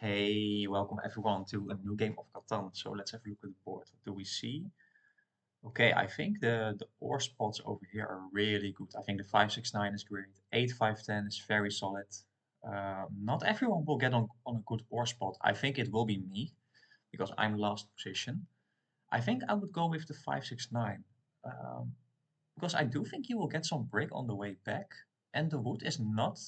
Hey, welcome everyone to a new game of Catan. So let's have a look at the board. What do we see? Okay, I think the ore spots over here are really good. I think the 569 is great. 8510 is very solid. Not everyone will get on a good ore spot. I think it will be me because I'm last position. I think I would go with the 569 because I do think you will get some brick on the way back, and the wood is not,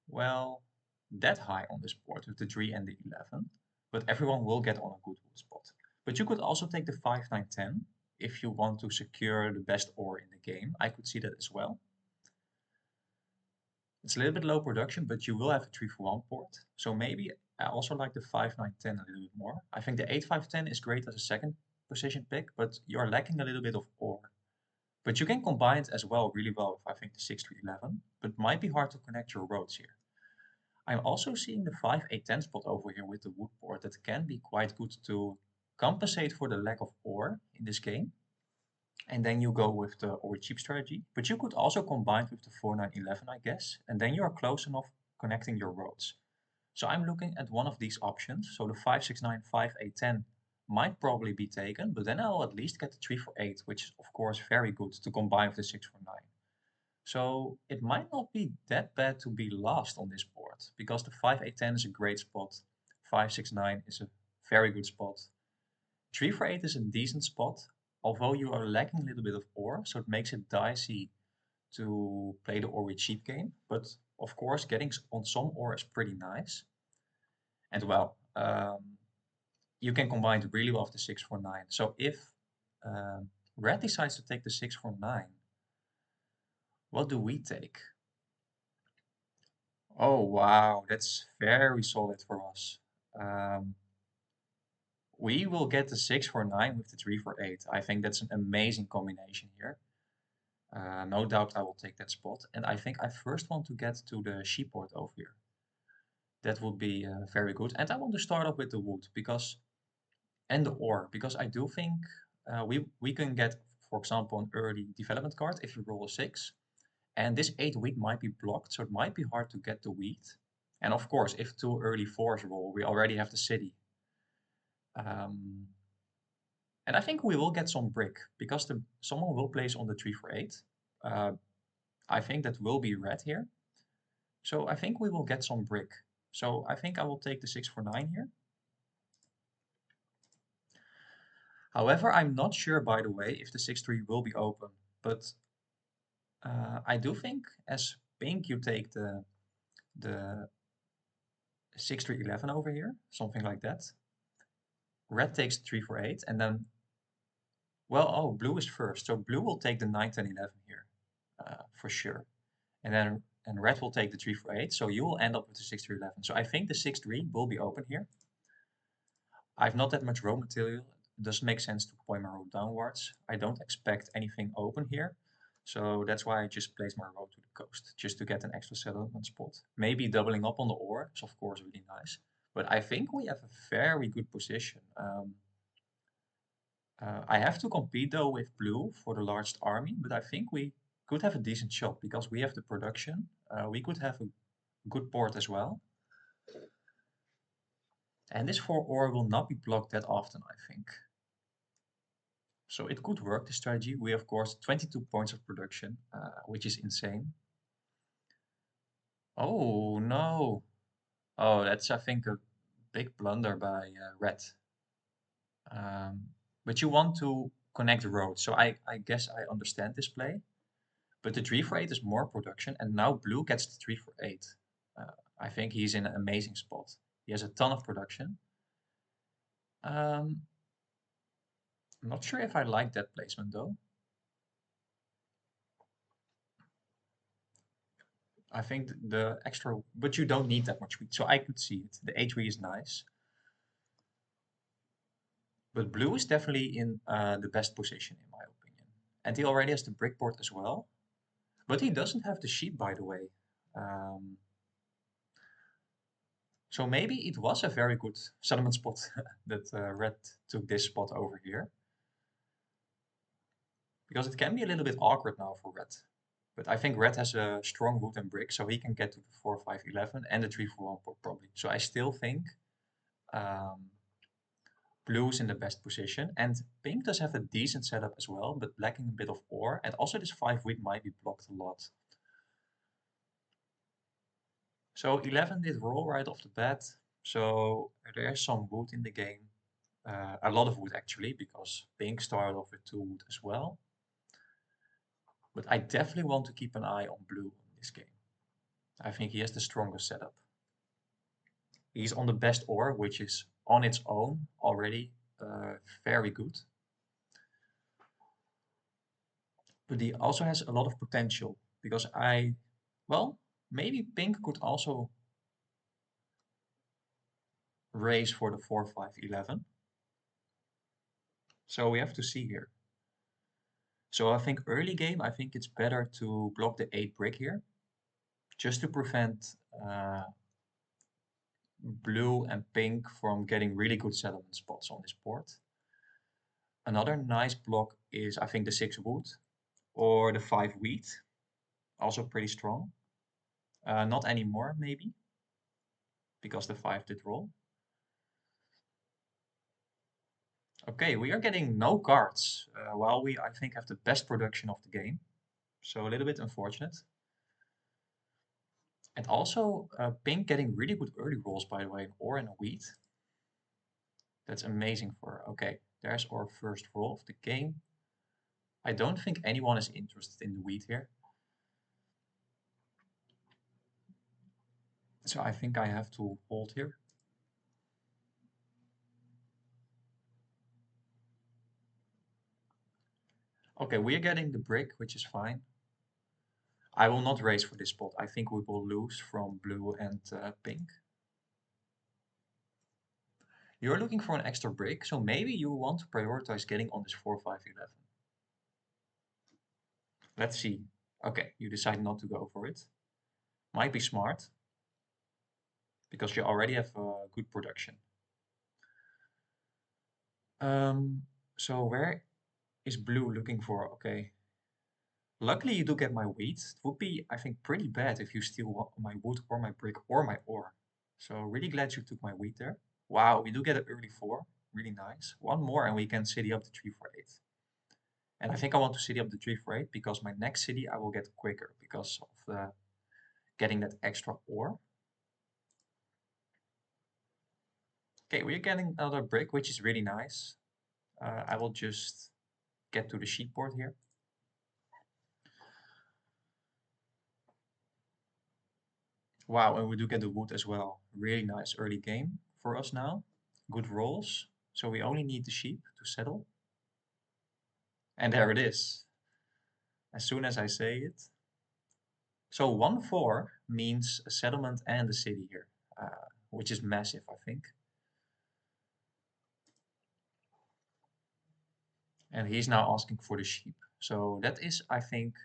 well, that high on this board with the 3 and the 11, but everyone will get on a good wood spot. But you could also take the 5, 9, 10 if you want to secure the best ore in the game. I could see that as well. It's a little bit low production, but you will have a 3 for 1 port. So maybe I also like the 5, 9, 10 a little bit more. I think the 8, 5, 10 is great as a second position pick, but you're lacking a little bit of ore. But you can combine it as well really well with I think the 6 to 11, but might be hard to connect your roads here. I'm also seeing the 5, 8, 10 spot over here with the wood board that can be quite good to compensate for the lack of ore in this game. And then you go with the ore cheap strategy. But you could also combine with the 4, 9, 11, I guess. And then you are close enough connecting your roads. So I'm looking at one of these options. So the 5, 6, 9, 5, 8, 10 might probably be taken. But then I'll at least get the 3 for 8, which is of course very good to combine with the 6 for 9. So it might not be that bad to be last on this board because the 5, 8, 10 is a great spot. 5, 6, 9 is a very good spot. 3 for 8 is a decent spot, although you are lacking a little bit of ore, so it makes it dicey to play the ore with cheap game. But of course, getting on some ore is pretty nice. And well, you can combine it really well with the 6 for 9. So if red decides to take the 6 for 9, what do we take? Oh, wow, that's very solid for us. Um, we will get the 6 for 9 with the 3 for 8. I think that's an amazing combination here. No doubt I will take that spot. And I think I first want to get to the sheep port over here. That would be very good. And I want to start off with the wood because and the ore because I do think we can get, for example, an early development card if you roll a 6. And this 8 wheat might be blocked, so it might be hard to get the wheat. And of course, if 2 early 4s roll, we already have the city. Um, and I think we will get some brick because someone will place on the 3 for 8. Uh, I think that will be red here. So I think we will get some brick. So I think I will take the 6 for 9 here. However, I'm not sure, by the way, if the 6-3 will be open. But I do think as pink you take the 6-3, 11 over here, something like that. Red takes 3 for 8, and then, well, oh, blue is first. So blue will take the 9, 10, 11 here, for sure. And red will take the 3 for 8, so you will end up with the 6-3, 11. So I think the 6-3 will be open here. I've not that much row material. It doesn't make sense to point my row downwards. I don't expect anything open here. So that's why I just place my row to the coast, just to get an extra settlement spot. Maybe doubling up on the ore is of course really nice. But I think we have a very good position. I have to compete though with blue for the largest army, but I think we could have a decent shot because we have the production. We could have a good port as well. And this 4 ore will not be blocked that often, I think. So it could work, the strategy. We of course 22 points of production, which is insane. Oh no. Oh, that's I think a big blunder by red. But you want to connect the roads, so I guess I understand this play. But the 3 for 8 is more production, and now blue gets the 3 for 8. I think he's in an amazing spot. He has a ton of production. I'm not sure if I like that placement though. I think the extra, but you don't need that much wheat, so I could see it. The A3 is nice. But blue is definitely in the best position in my opinion. And he already has the brickboard as well. But he doesn't have the sheep, by the way. Um, so maybe it was a very good settlement spot that red took this spot over here. Because it can be a little bit awkward now for red. But I think red has a strong wood and brick, so he can get to the 4, 5, 11 and the 3 for 1 port probably. So I still think um, blue's in the best position. And pink does have a decent setup as well, but lacking a bit of ore. And also this 5 wheat might be blocked a lot. So 11 did roll right off the bat. So there's some wood in the game. A lot of wood actually, because pink started off with 2 wood as well. But I definitely want to keep an eye on blue in this game. I think he has the strongest setup. He's on the best ore, which is on its own already very good. But he also has a lot of potential because well, maybe pink could also race for the 4, 5, 11. So we have to see here. So I think early game, I think it's better to block the 8 brick here, just to prevent blue and pink from getting really good settlement spots on this board. Another nice block is, I think, the 6 wood or the 5 wheat, also pretty strong. Not anymore, maybe, because the 5 did roll. Okay, we are getting no cards, while we, I think, have the best production of the game. So a little bit unfortunate. And also, pink getting really good early rolls, by the way, an ore and a wheat. That's amazing for, okay, there's our first roll of the game. I don't think anyone is interested in the wheat here. So I think I have to hold here. Okay, we're getting the brick, which is fine. I will not race for this spot. I think we will lose from blue and pink. You're looking for an extra brick, so maybe you want to prioritize getting on this 4, 5, 11. Let's see. Okay, you decide not to go for it. Might be smart, because you already have good production. So where is blue looking for? Okay. Luckily you do get my wheat. It would be, I think, pretty bad if you steal my wood or my brick or my ore. So really glad you took my wheat there. Wow, we do get an early 4. Really nice. One more and we can city up the 3 for 8. And I think I want to city up the 3 for 8 because my next city I will get quicker because of getting that extra ore. Okay, we're getting another brick, which is really nice. I will just get to the sheet board here. Wow, and we do get the wood as well. Really nice early game for us now. Good rolls. So we only need the sheep to settle. And there it is. As soon as I say it. So 1-4 means a settlement and a city here, which is massive, I think. And he's now asking for the sheep. So that is, I think,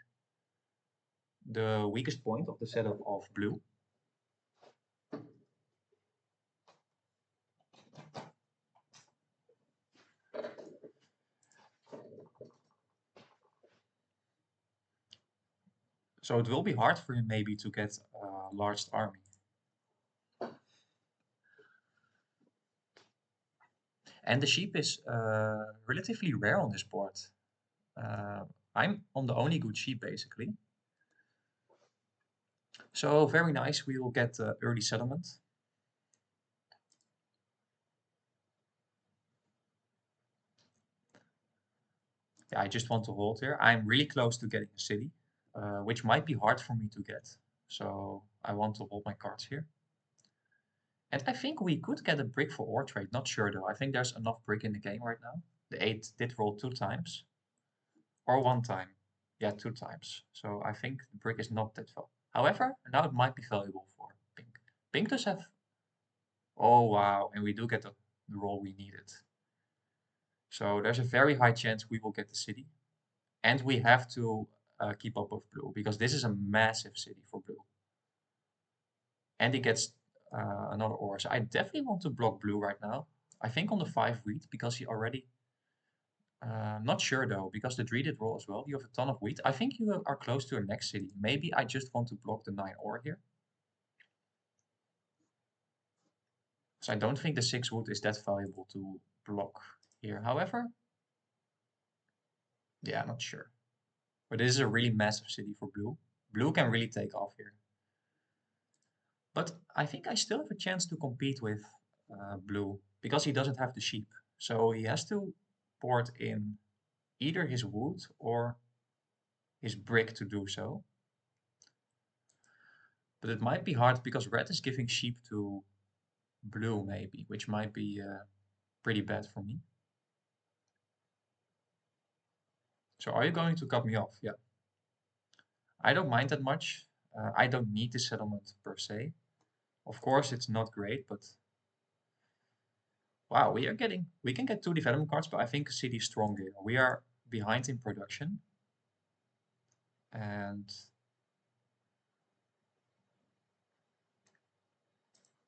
the weakest point of the setup of blue. So it will be hard for him maybe to get a large army. And the sheep is relatively rare on this board. I'm on the only good sheep basically. So very nice, we will get early settlement. Yeah, I just want to hold here. I'm really close to getting a city, which might be hard for me to get. So I want to hold my cards here. And I think we could get a brick for ore trade. Not sure though. I think there's enough brick in the game right now. The 8 did roll 2 times. Or 1 time. Yeah, 2 times. So I think the brick is not that valuable. However, now it might be valuable for pink. Pink does have... Oh wow, and we do get the roll we needed. So there's a very high chance we will get the city. And we have to keep up with blue, because this is a massive city for blue. And he gets another ore. So I definitely want to block blue right now. I think on the 5 wheat, because he already Not sure though, because the 3 did roll as well. You have a ton of wheat. I think you are close to your next city. Maybe I just want to block the 9 ore here. So I don't think the 6 wood is that valuable to block here. However, yeah, not sure. But this is a really massive city for blue. Blue can really take off here. But I think I still have a chance to compete with blue because he doesn't have the sheep. So he has to port in either his wood or his brick to do so. But it might be hard because red is giving sheep to blue maybe, which might be pretty bad for me. So are you going to cut me off? Yeah. I don't mind that much. I don't need the settlement per se. Of course, it's not great, but wow, we can get 2 development cards, but I think city is strong here. We are behind in production. And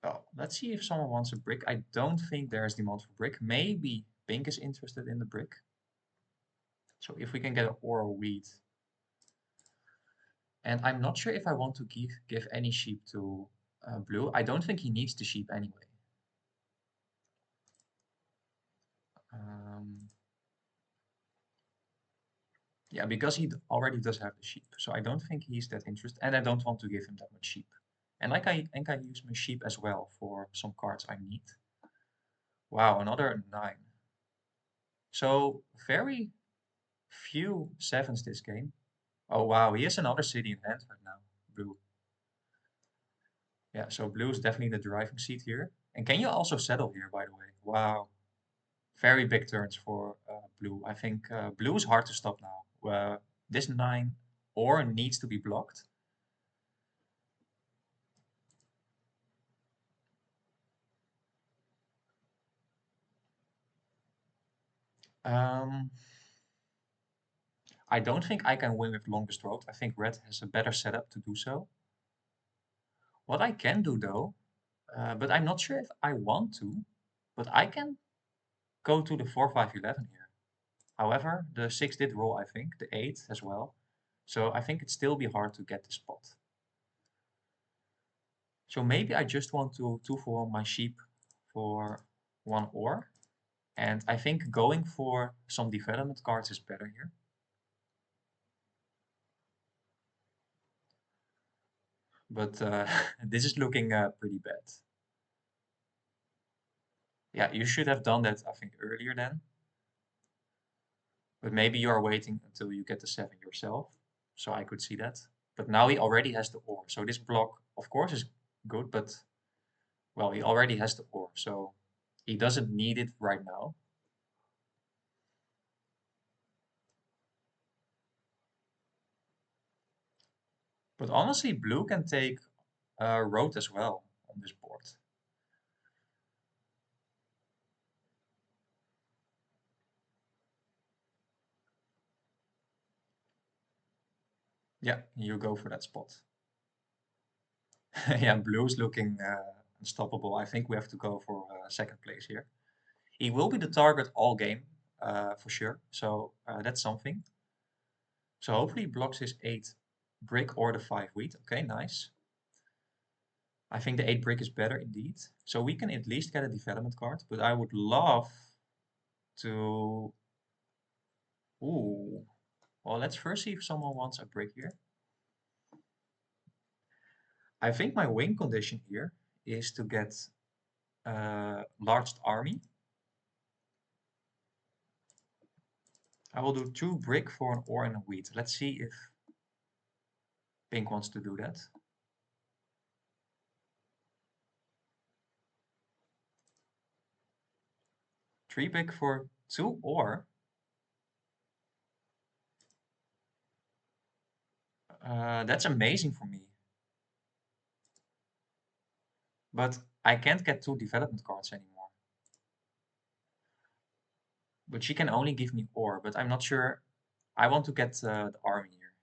well, let's see if someone wants a brick. I don't think there's demand for brick. Maybe pink is interested in the brick. So if we can get an ore or wheat. And I'm not sure if I want to give any sheep to blue. I don't think he needs the sheep anyway. Um, yeah, because he already does have the sheep. So I don't think he's that interested. And I don't want to give him that much sheep. And I use my sheep as well for some cards I need. Wow, another 9. So very few 7s this game. Oh wow, he has another city in hand right now, blue. Yeah, so blue is definitely the driving seat here. And can you also settle here, by the way? Wow, very big turns for blue. I think blue is hard to stop now. This 9 ore needs to be blocked. Um, I don't think I can win with longest road. I think red has a better setup to do so. What I can do though, but I'm not sure if I want to, but I can go to the 4-5-11 here. However, the 6 did roll, I think, the 8 as well. So I think it'd still be hard to get the spot. So maybe I just want to 2-for-1 my sheep for 1 ore. And I think going for some development cards is better here. But this is looking pretty bad. Yeah, you should have done that, I think, earlier then. But maybe you are waiting until you get the 7 yourself. So I could see that. But now he already has the ore. So this block, of course, is good, but well, he already has the ore. So he doesn't need it right now. But honestly, blue can take road as well on this board. Yeah, you go for that spot. Yeah, blue's looking unstoppable. I think we have to go for second place here. He will be the target all game, for sure. So that's something. So hopefully he blocks his 8 brick or the 5 wheat. Okay, nice. I think the 8 brick is better indeed. So we can at least get a development card, but I would love to... Ooh. Well, let's first see if someone wants a brick here. I think my win condition here is to get largest army. I will do 2 brick for an ore and a wheat. Let's see if pink wants to do that. 3 brick for 2 ore. That's amazing for me. But I can't get 2 development cards anymore. But she can only give me ore, but I'm not sure. I want to get the army here.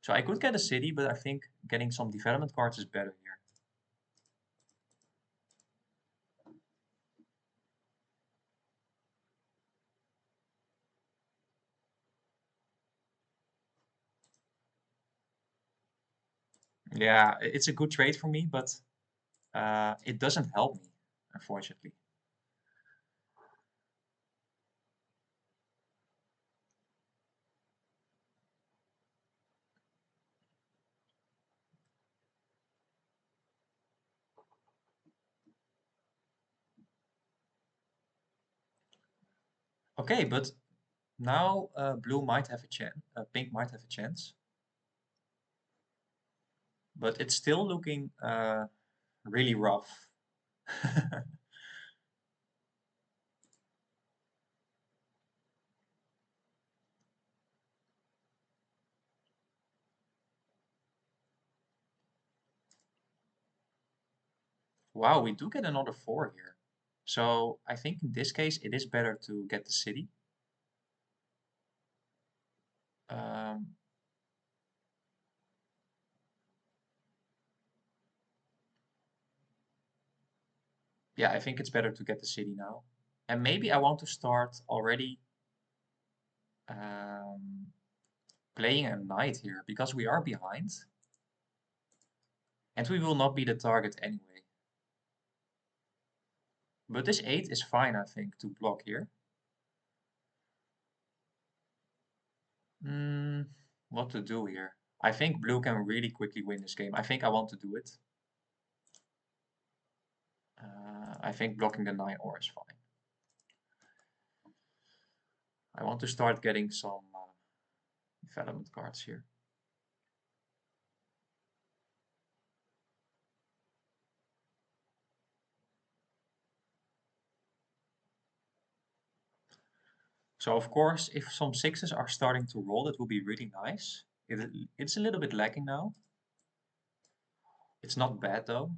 So I could get a city, but I think getting some development cards is better here. Yeah, it's a good trade for me, but it doesn't help me, unfortunately. Okay, but now blue might have a chance, pink might have a chance, but it's still looking really rough. Wow, we do get another 4 here. So I think in this case it is better to get the city. Um, yeah, I think it's better to get the city now. And maybe I want to start already um, playing a knight here because we are behind and we will not be the target anyway. But this 8 is fine, I think, to block here. Hmm, what to do here? I think blue can really quickly win this game. I think I want to do it. I think blocking the 9 ore is fine. I want to start getting some development cards here. So of course, if some sixes are starting to roll, that will be really nice. It's a little bit lacking now. It's not bad though.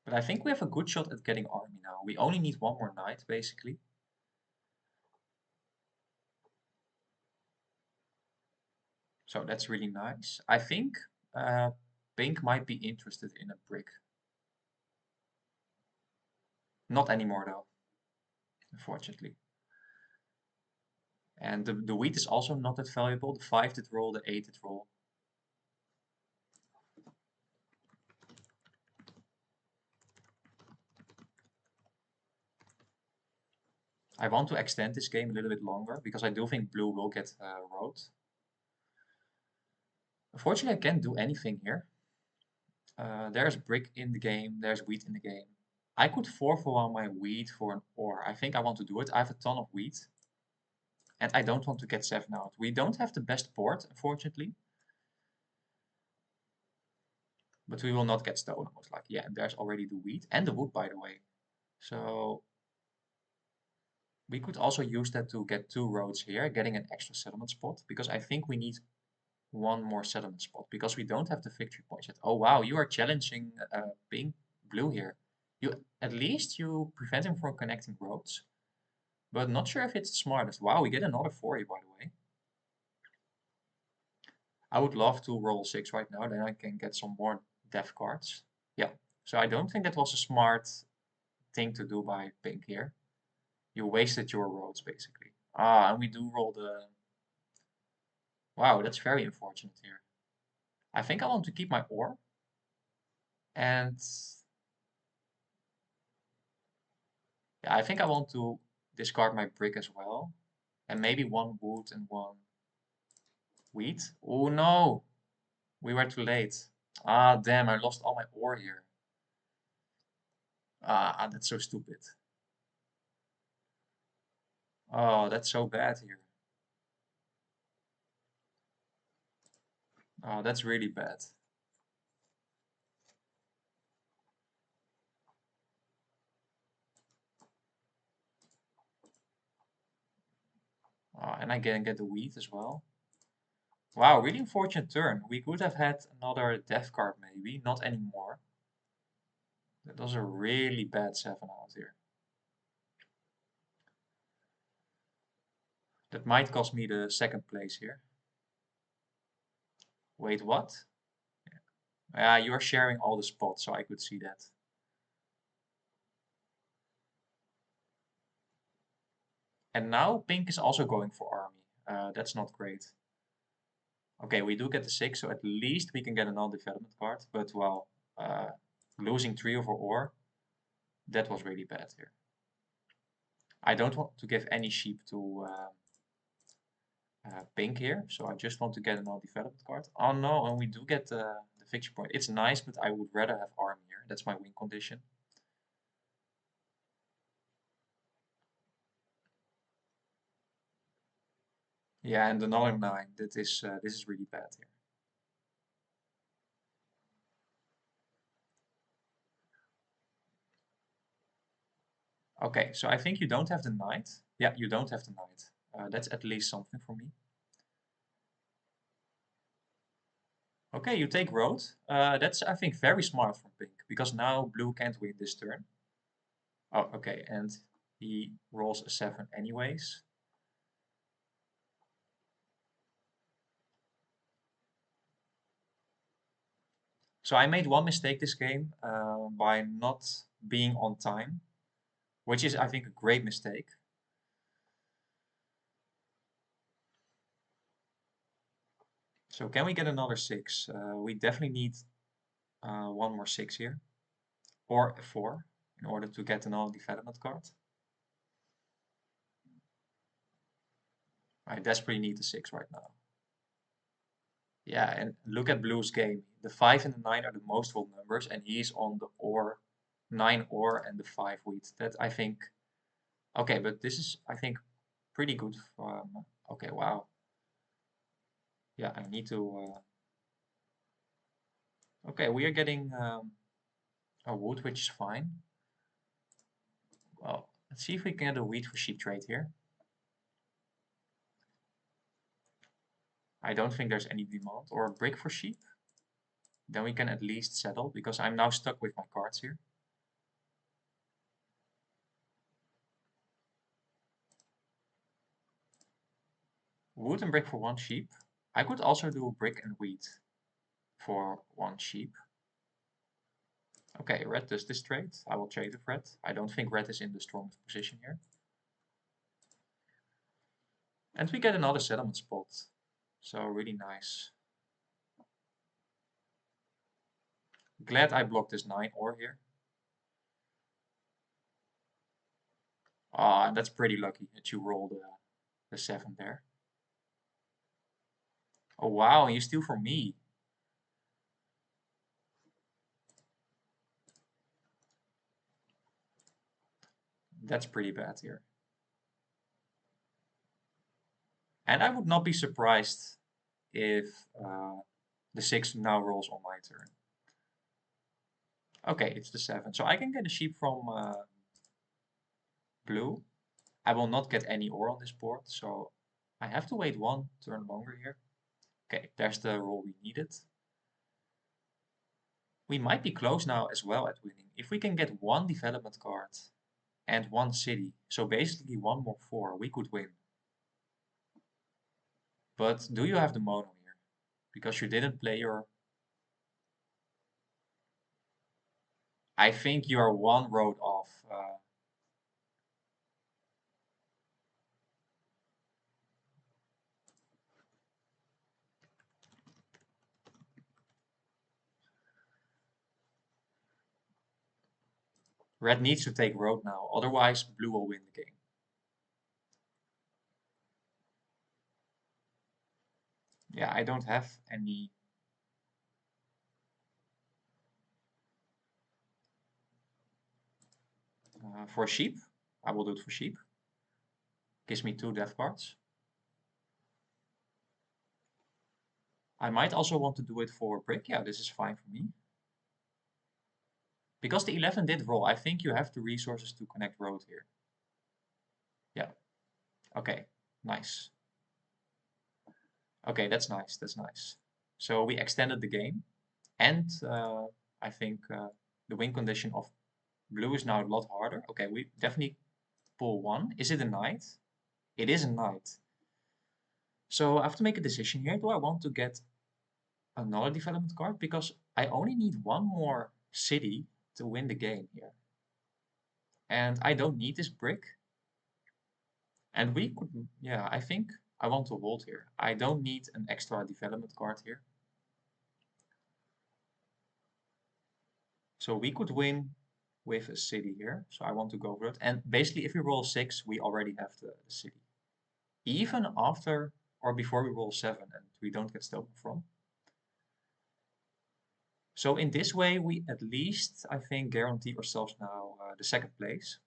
But I think we have a good shot at getting army now. We only need one more knight, basically. So that's really nice. I think uh, pink might be interested in a brick. Not anymore though, unfortunately. And the wheat is also not that valuable. The 5 did roll, the 8 did roll. I want to extend this game a little bit longer because I do think blue will get road. Unfortunately, I can't do anything here. There's brick in the game, there's wheat in the game. I could 4 for 1 my wheat for an ore. I think I want to do it. I have a ton of wheat. And I don't want to get 7 out. We don't have the best board, unfortunately. But we will not get stolen, most likely. Yeah, and there's already the wheat and the wood, by the way. So we could also use that to get 2 roads here, getting an extra settlement spot. Because I think we need one more settlement spot. Because we don't have the victory points yet. Oh, wow, you are challenging pink, blue here. At least you prevent him from connecting roads. But not sure if it's the smartest. Wow, we get another 4 by the way. I would love to roll 6 right now, then I can get some more death cards. Yeah, so I don't think that was a smart thing to do by pink here. You wasted your roads, basically. Ah, and we do roll the... Wow, that's very unfortunate here. I think I want to keep my ore. And... Yeah, I think I want to discard my brick as well. And maybe one wood and one wheat. Oh no! We were too late. Ah, damn, I lost all my ore here. Ah, that's so stupid. Oh, that's so bad here. Oh, that's really bad. And I can get the wheat as well. Wow, really unfortunate turn. We could have had another death card maybe, not anymore. That was a really bad 7 out here. That might cost me the second place here. Wait, what? Yeah, you're sharing all the spots, so I could see that. And now pink is also going for army. That's not great. Okay, we do get the 6, so at least we can get another development card. But well, losing 3 over ore, that was really bad here. I don't want to give any sheep to pink here, so I just want to get another development card. Oh no, and we do get the victory point. It's nice, but I would rather have army here. That's my win condition. Yeah, and another 9. That is this is really bad here. Okay, so I think you don't have the knight. Yeah, you don't have the knight. That's at least something for me. Okay, you take road. That's, I think, very smart from pink, because now blue can't win this turn. Oh, okay, and he rolls a 7 anyways. So I made one mistake this game by not being on time, which is, I think, a great mistake. So can we get another 6? We definitely need one more 6 here, or a 4, in order to get another development card. I desperately need the 6 right now. Yeah, and look at Blue's game. The 5 and the 9 are the most full numbers, and he's on the ore, 9 ore and the 5 wheat. That, I think, okay, but this is, I think, pretty good. Okay, wow. Yeah, I need to. Okay, we are getting a wood, which is fine. Well, let's see if we can get a wheat for sheep trade here. I don't think there's any demand, or a brick for sheep. Then we can at least settle, because I'm now stuck with my cards here. Wood and brick for 1 sheep. I could also do brick and wheat for 1 sheep. Okay, red does this trade. I will trade with red. I don't think red is in the strongest position here. And we get another settlement spot. So really nice. Glad I blocked this 9 ore here. Ah, and that's pretty lucky that you rolled the 7 there. Oh wow, and you steal from me. That's pretty bad here. And I would not be surprised if the 6 now rolls on my turn. Okay, it's the 7. So I can get a sheep from blue. I will not get any ore on this board, so I have to wait 1 turn longer here. Okay, there's the roll we needed. We might be close now as well at winning. If we can get 1 development card and 1 city, so basically 1 more 4, we could win. But do you have the mono here? Because you didn't play your... I think you are 1 road off. Red needs to take road now, otherwise blue will win the game. Yeah, I don't have any... for sheep, I will do it for sheep. Gives me 2 death cards. I might also want to do it for brick. Yeah, this is fine for me. Because the 11 did roll, I think you have the resources to connect road here. Yeah. Okay, nice. Okay, that's nice, that's nice. So we extended the game, and I think the win condition of blue is now a lot harder. Okay, we definitely pull 1. Is it a knight? It is a knight. So I have to make a decision here. Do I want to get another development card? Because I only need 1 more city to win the game here. And I don't need this brick. And we could, yeah, I think I want to hold here. I don't need an extra development card here. So we could win with a city here. So I want to go for it. And basically, if we roll 6, we already have the city. Even after or before we roll 7 and we don't get stolen from. So in this way, we at least, I think, guarantee ourselves now the second place.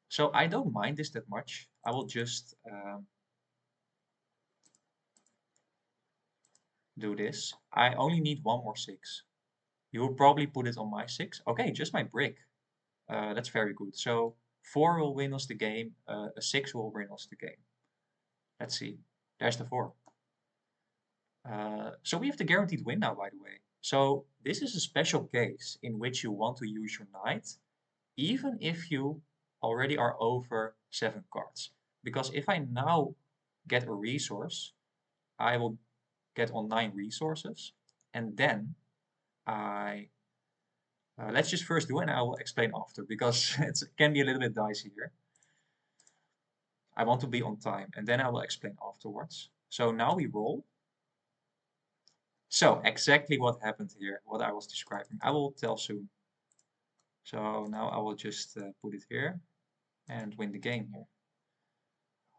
So I don't mind this that much. I will just do this. I only need one more 6. You will probably put it on my 6. Okay, just my brick. That's very good. So 4 will win us the game. A 6 will win us the game. Let's see. There's the 4. So we have the guaranteed win now, by the way. So this is a special case in which you want to use your knight, even if you already are over 7 cards. Because if I now get a resource, I will get on 9 resources, and then I let's just first do it and I will explain after, because it can be a little bit dicey here. I want to be on time, and then I will explain afterwards. So now we roll. So exactly what happened here, what I was describing, I will tell soon. So now I will just put it here and win the game here.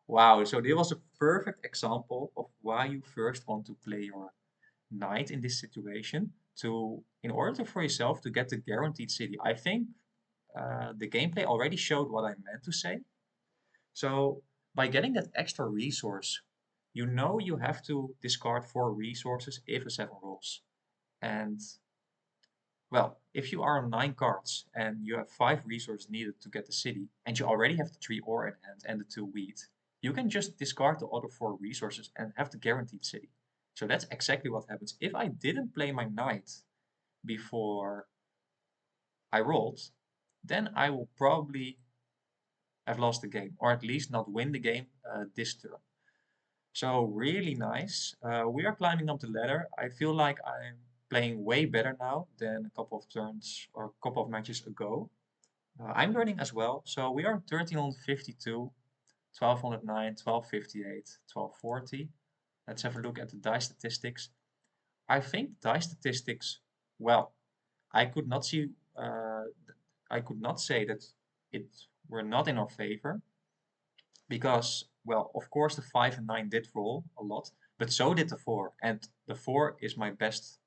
Wow, so this was a perfect example of why you first want to play your knight in this situation in order for yourself to get the guaranteed city. I think the gameplay already showed what I meant to say. So by getting that extra resource, you know you have to discard 4 resources if a 7 rolls. And well, if you are on 9 cards and you have 5 resources needed to get the city, and you already have the 3 ore in hand and the 2 wheat, you can just discard the other 4 resources and have the guaranteed city. So that's exactly what happens. If I didn't play my knight before I rolled, then I will probably have lost the game, or at least not win the game this turn. So really nice. We are climbing up the ladder. I feel like I'm playing way better now than a couple of turns or a couple of matches ago. I'm learning as well. So we are 1352, 1209, 1258, 1240. Let's have a look at the dice statistics. I think dice statistics, well, I could not see, I could not say that it were not in our favor because, well, of course the 5 and 9 did roll a lot, but so did the 4, and the 4 is my best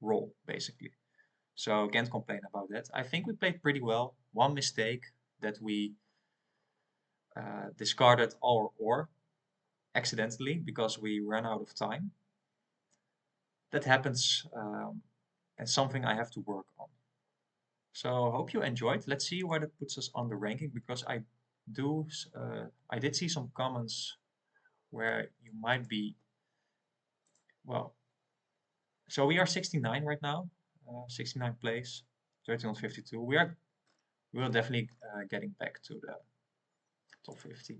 roll, basically. So can't complain about that. I think we played pretty well. One mistake that we discarded our ore accidentally because we ran out of time. That happens, and something I have to work on. So hope you enjoyed. Let's see where that puts us on the ranking, because I did see some comments where you might be, well, so we are 69 right now, 69 place, 1352. We are definitely getting back to the top 50.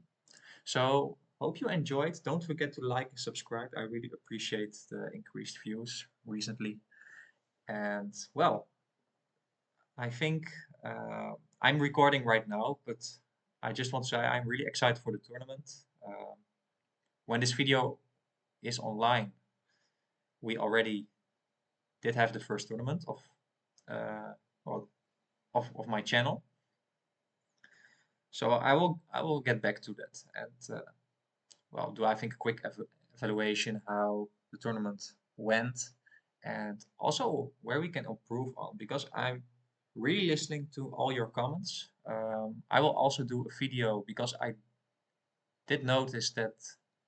So hope you enjoyed. Don't forget to like and subscribe. I really appreciate the increased views recently. And well, I think I'm recording right now, but I just want to say I'm really excited for the tournament. When this video is online, we already did have the first tournament uh, well, of my channel. So I will get back to that and well, do I think a quick evaluation how the tournament went and also where we can improve on, because I'm really listening to all your comments. I will also do a video because I did notice that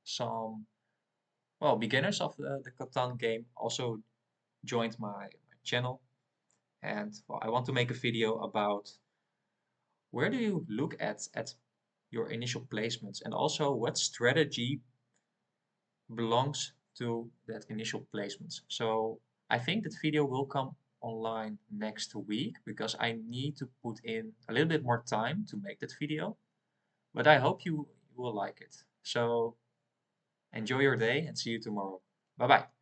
some, well, beginners of the Catan game also joined my channel, and well, I want to make a video about where do you look at your initial placements and also what strategy belongs to that initial placements. So I think that video will come online next week because I need to put in a little bit more time to make that video, but I hope you will like it. So enjoy your day and see you tomorrow. Bye bye.